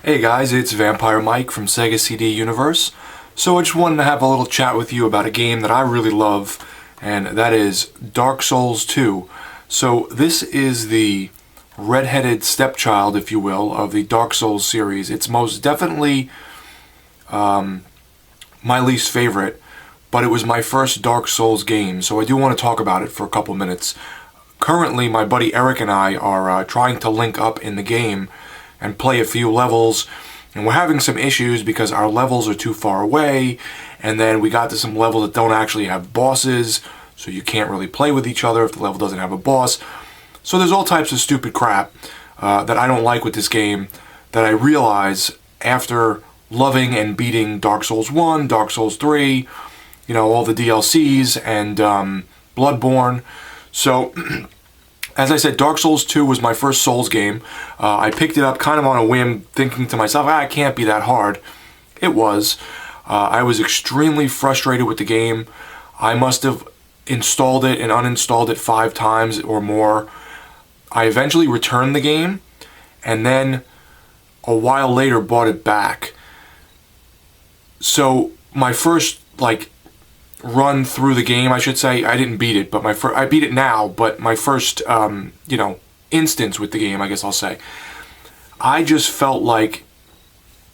Hey guys, it's Vampire Mike from Sega CD Universe. So I just wanted to have a little chat with you about a game that I really love, and that is Dark Souls 2. So this is the red-headed stepchild, if you will, of the Dark Souls series. It's most definitely my least favorite, but it was my first Dark Souls game, so I do want to talk about it for a couple minutes. Currently, my buddy Eric and I are trying to link up in the game and play a few levels, and we're having some issues because our levels are too far away, and then we got to some levels that don't actually have bosses, so you can't really play with each other if the level doesn't have a boss. So there's all types of stupid crap that I don't like with this game that I realize after loving and beating Dark Souls 1, Dark Souls 3, all the DLCs, and Bloodborne. So as I said, Dark Souls 2 was my first Souls game. I picked it up kind of on a whim, thinking to myself, it can't be that hard. It was. I was extremely frustrated with the game. I must have installed it and uninstalled it 5 times or more. I eventually returned the game, and then a while later bought it back. So my first, run through the game, I should say, I didn't beat it, but I beat it now, but my first, instance with the game, I guess I'll say, I just felt like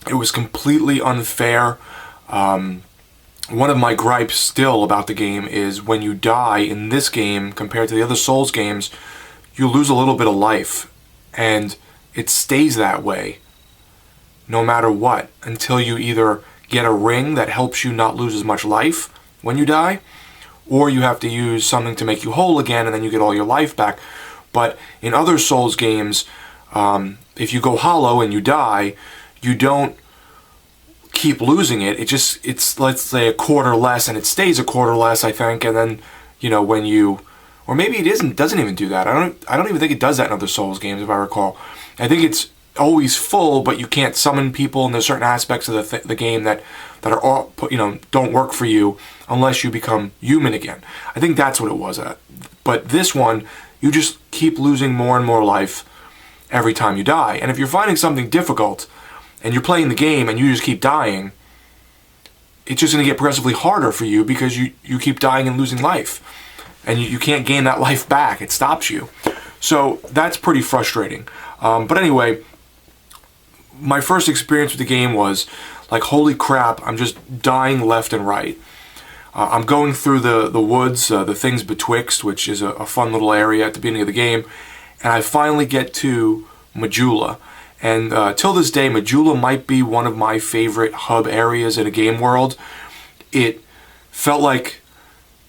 it was completely unfair. One of my gripes still about the game is when you die in this game, compared to the other Souls games, you lose a little bit of life, and it stays that way no matter what, until you either get a ring that helps you not lose as much life when you die, or you have to use something to make you whole again, and then you get all your life back. But in other Souls games, if you go hollow and you die, you don't keep losing it. It's let's say a quarter less, and it stays a quarter less, I think. And then when you, or maybe it doesn't even do that. I don't even think it does that in other Souls games, if I recall. I think it's always full, but you can't summon people, and there's certain aspects of the game that are all, don't work for you unless you become human again. I think that's what it was at. But this one, you just keep losing more and more life every time you die. And if you're finding something difficult and you're playing the game and you just keep dying, it's just going to get progressively harder for you because you keep dying and losing life. And you can't gain that life back. It stops you. So that's pretty frustrating. But anyway, my first experience with the game was like, holy crap, I'm just dying left and right. I'm going through the woods, the things betwixt, which is a fun little area at the beginning of the game, and I finally get to Majula. And till this day, Majula might be one of my favorite hub areas in a game world. It felt like,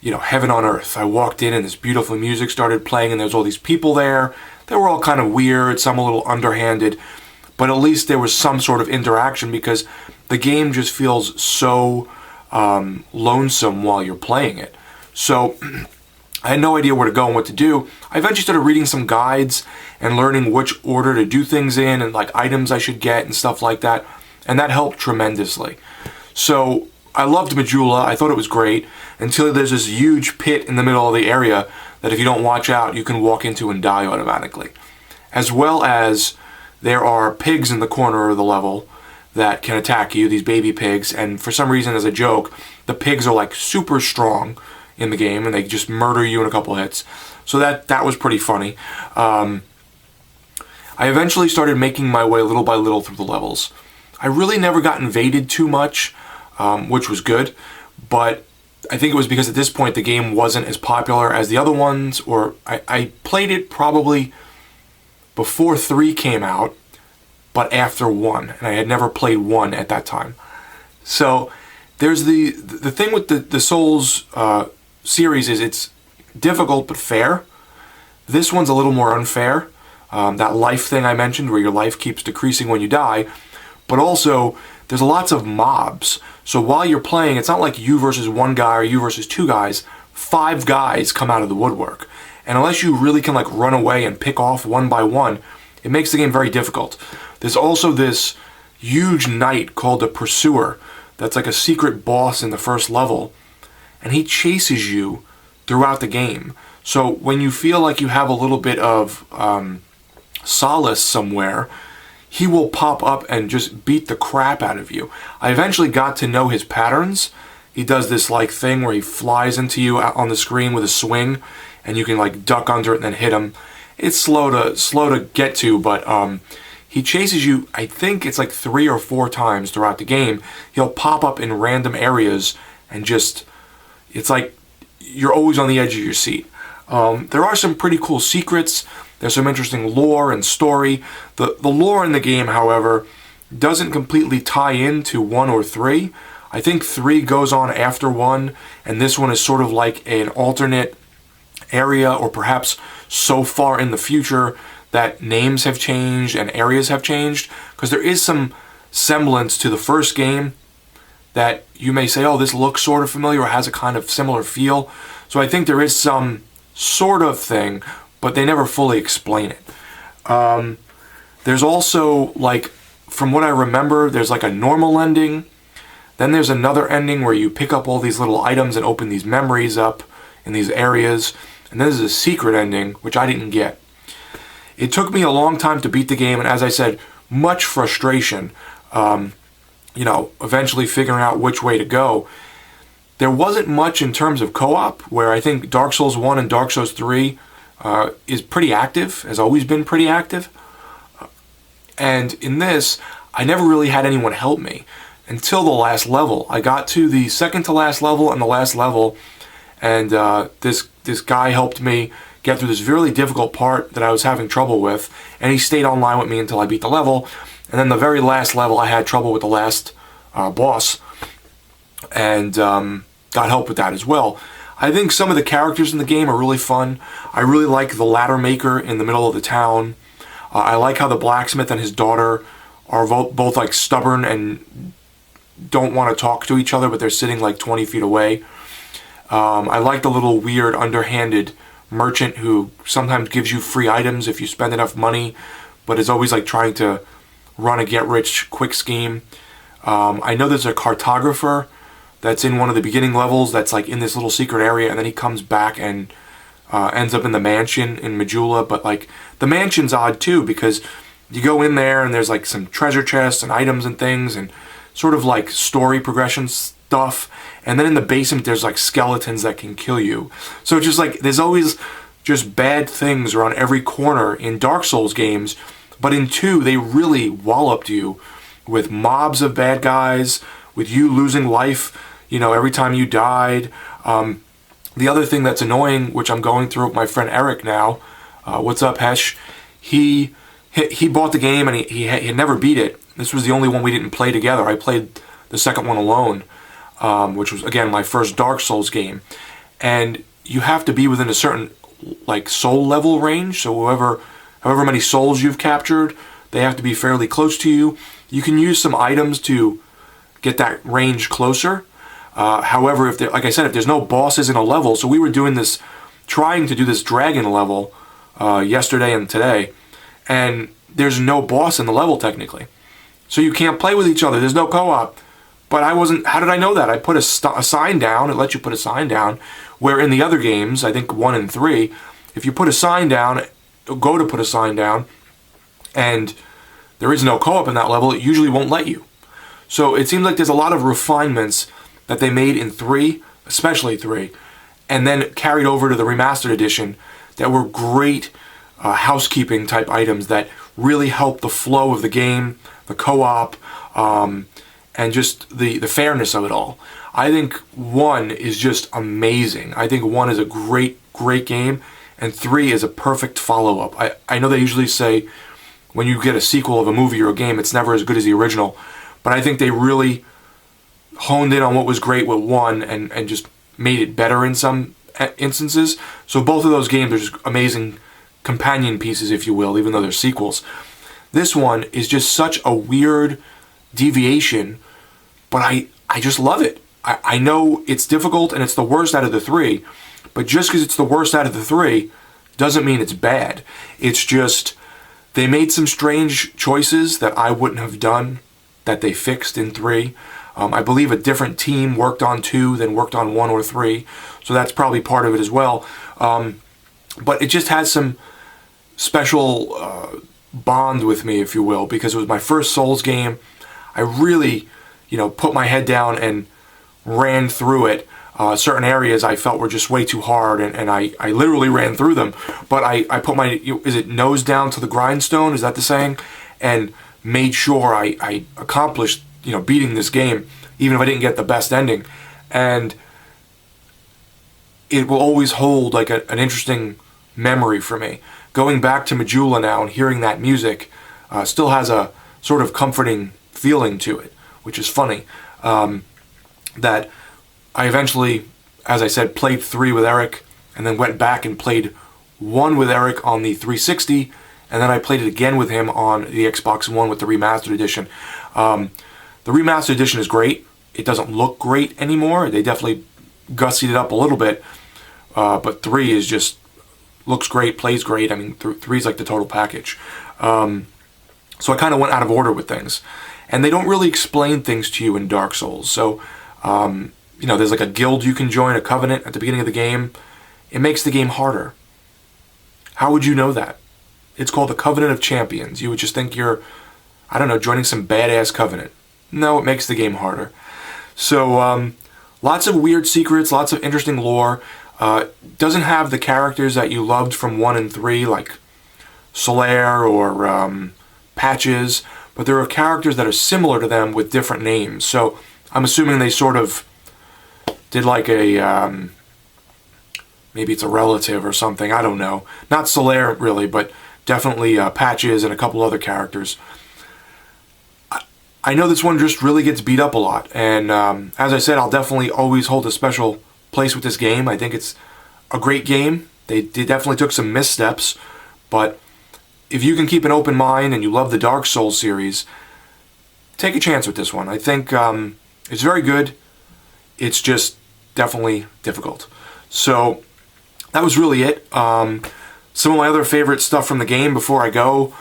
heaven on earth. I walked in and this beautiful music started playing, and there's all these people there. They were all kind of weird, some a little underhanded, but at least there was some sort of interaction because the game just feels so lonesome while you're playing it. So I had no idea where to go and what to do. I eventually started reading some guides and learning which order to do things in, and items I should get and stuff like that, and that helped tremendously. So I loved Majula. I thought it was great until there's this huge pit in the middle of the area that if you don't watch out, you can walk into and die automatically. As well as there are pigs in the corner of the level that can attack you, these baby pigs, and for some reason, as a joke, the pigs are super strong in the game, and they just murder you in a couple hits. So that was pretty funny. I eventually started making my way little by little through the levels. I really never got invaded too much, which was good, but I think it was because at this point the game wasn't as popular as the other ones, or I played it probably before 3 came out, but after 1, and I had never played 1 at that time. So there's the thing with the Souls series is it's difficult but fair. This one's a little more unfair. That life thing I mentioned, where your life keeps decreasing when you die, but also there's lots of mobs. So while you're playing, it's not like you versus 1 guy or you versus 2 guys. 5 guys come out of the woodwork. And unless you really can run away and pick off one by one, it makes the game very difficult. There's also this huge knight called the Pursuer that's like a secret boss in the first level, and he chases you throughout the game. So when you feel like you have a little bit of solace somewhere, he will pop up and just beat the crap out of you. I eventually got to know his patterns. He does this like thing where he flies into you on the screen with a swing, and you can like duck under it and then hit him. It's slow to get to, but he chases you, I think it's like 3 or 4 times throughout the game. He'll pop up in random areas and just, it's like you're always on the edge of your seat. There are some pretty cool secrets. There's some interesting lore and story. The lore in the game, however, doesn't completely tie into 1 or 3. I think 3 goes on after 1, and this one is sort of like an alternate area, or perhaps so far in the future that names have changed and areas have changed, because there is some semblance to the first game that you may say, oh, this looks sort of familiar or has a kind of similar feel. So I think there is some sort of thing, but they never fully explain it. There's also, like, from what I remember, there's like a normal ending. Then there's another ending where you pick up all these little items and open these memories up in these areas. And then there's a secret ending, which I didn't get. It took me a long time to beat the game, and as I said, much frustration, eventually figuring out which way to go. There wasn't much in terms of co-op, where I think Dark Souls 1 and Dark Souls 3 is pretty active, has always been pretty active. And in this, I never really had anyone help me until the last level. I got to the second to last level and the last level, and this guy helped me get through this really difficult part that I was having trouble with, and he stayed online with me until I beat the level. And then the very last level, I had trouble with the last boss, and got help with that as well. I think some of the characters in the game are really fun. I really like the ladder maker in the middle of the town. I like how the blacksmith and his daughter are both like stubborn and don't want to talk to each other, but they're sitting like 20 feet away. I like the little weird underhanded merchant who sometimes gives you free items if you spend enough money, but is always like trying to run a get-rich-quick scheme. I know there's a cartographer that's in one of the beginning levels that's like in this little secret area, and then he comes back and ends up in the mansion in Majula. But like the mansion's odd too, because you go in there and there's like some treasure chests and items and things and sort of like story progression stuff, and then in the basement there's like skeletons that can kill you. So it's just like there's always just bad things around every corner in Dark Souls games, but in 2 they really walloped you with mobs of bad guys, with you losing life, every time you died. The other thing that's annoying, which I'm going through with my friend Eric now, what's up, Hesh? He bought the game and he had never beat it. This was the only one we didn't play together. I played the second one alone, which was, again, my first Dark Souls game. And you have to be within a certain like soul level range, so however many souls you've captured, they have to be fairly close to you. You can use some items to get that range closer. However, if like I said, if there's no bosses in a level, so we were trying to do this dragon level yesterday and today, and there's no boss in the level technically. So you can't play with each other. There's no co-op. But how did I know that? I put a sign down. It lets you put a sign down. Where in the other games, I think 1 and 3, if you put a sign down, go to put a sign down, and there is no co-op in that level, it usually won't let you. So it seems like there's a lot of refinements that they made in 3, especially 3, and then carried over to the remastered edition that were great housekeeping type items that really helped the flow of the game, the co-op, and just the fairness of it all. I think 1 is just amazing. I think 1 is a great game, and 3 is a perfect follow-up. I know they usually say when you get a sequel of a movie or a game, it's never as good as the original, but I think they really honed in on what was great with 1 and just made it better in some instances. So both of those games are just amazing companion pieces, if you will, even though they're sequels. This one is just such a weird deviation, but I just love it. I know it's difficult and it's the worst out of the 3, but just because it's the worst out of the 3 doesn't mean it's bad. It's just they made some strange choices that I wouldn't have done that they fixed in 3. I believe a different team worked on 2 than worked on 1 or 3, so that's probably part of it as well. But it just has some special bond with me, if you will, because it was my first Souls game. I really, put my head down and ran through it. Certain areas I felt were just way too hard, and I literally ran through them. But I put my, is it nose down to the grindstone? Is that the saying? And made sure I accomplished, beating this game, even if I didn't get the best ending. And it will always hold like an interesting memory for me. Going back to Majula now and hearing that music still has a sort of comforting feeling to it, which is funny. That I eventually, as I said, played 3 with Eric, and then went back and played 1 with Eric on the 360, and then I played it again with him on the Xbox One with the Remastered Edition. The Remastered Edition is great. It doesn't look great anymore. They definitely gussied it up a little bit, but 3 is just, looks great, plays great. I mean, 3 is like the total package. So I kind of went out of order with things. And they don't really explain things to you in Dark Souls. So, there's like a guild you can join, a covenant at the beginning of the game. It makes the game harder. How would you know that? It's called the Covenant of Champions. You would just think you're, I don't know, joining some badass covenant. No, it makes the game harder. So, lots of weird secrets, lots of interesting lore. Doesn't have the characters that you loved from 1 and 3, like Solaire or Patches, but there are characters that are similar to them with different names. So I'm assuming they sort of did like a, maybe it's a relative or something, I don't know. Not Solaire really, but definitely Patches and a couple other characters. I know this one just really gets beat up a lot, and as I said, I'll definitely always hold a special place with this game. I think it's a great game. They definitely took some missteps, but if you can keep an open mind and you love the Dark Souls series, take a chance with this one. I think it's very good. It's just definitely difficult. So that was really it. Some of my other favorite stuff from the game before I go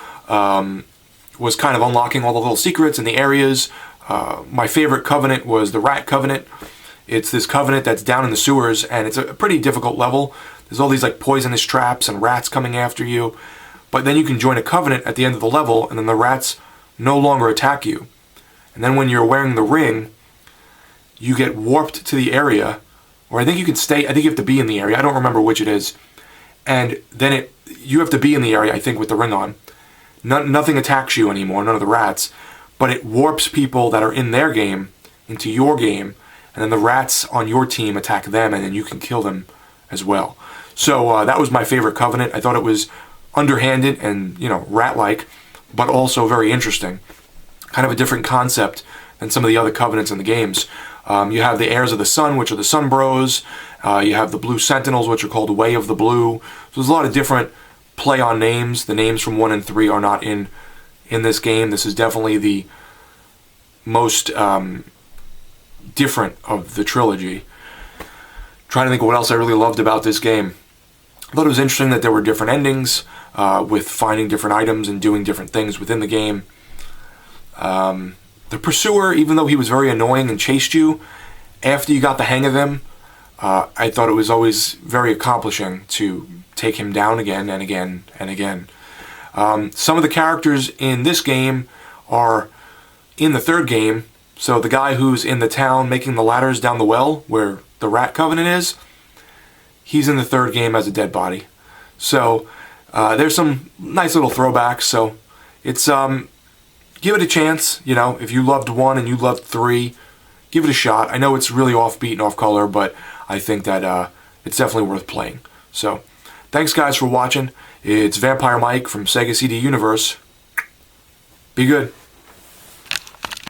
was kind of unlocking all the little secrets in the areas. My favorite covenant was the Rat Covenant. It's this covenant that's down in the sewers, and it's a pretty difficult level. There's all these like poisonous traps and rats coming after you. But then you can join a covenant at the end of the level, and then the rats no longer attack you. And then when you're wearing the ring, you get warped to the area, or I think you can stay, I think you have to be in the area, I don't remember which it is. And then you have to be in the area, I think, with the ring on. Nothing attacks you anymore, none of the rats, but it warps people that are in their game into your game, and then the rats on your team attack them, and then you can kill them as well. So that was my favorite covenant. I thought it was underhanded and, rat-like, but also very interesting. Kind of a different concept than some of the other covenants in the games. You have the Heirs of the Sun, which are the Sun Bros. You have the Blue Sentinels, which are called Way of the Blue. So there's a lot of different play on names. The names from 1 and 3 are not in this game. This is definitely the most different of the trilogy. Trying to think of what else I really loved about this game. I thought it was interesting that there were different endings with finding different items and doing different things within the game. The Pursuer, even though he was very annoying and chased you, after you got the hang of him, I thought it was always very accomplishing to take him down again and again and again. Some of the characters in this game are in the 3rd game. So the guy who's in the town making the ladders down the well where the Rat Covenant is, he's in the 3rd game as a dead body. So there's some nice little throwbacks. So it's give it a chance. If you loved 1 and you loved 3, give it a shot. I know it's really offbeat and off color, but I think that it's definitely worth playing. So thanks guys for watching. It's Vampire Mike from Sega CD Universe. Be good.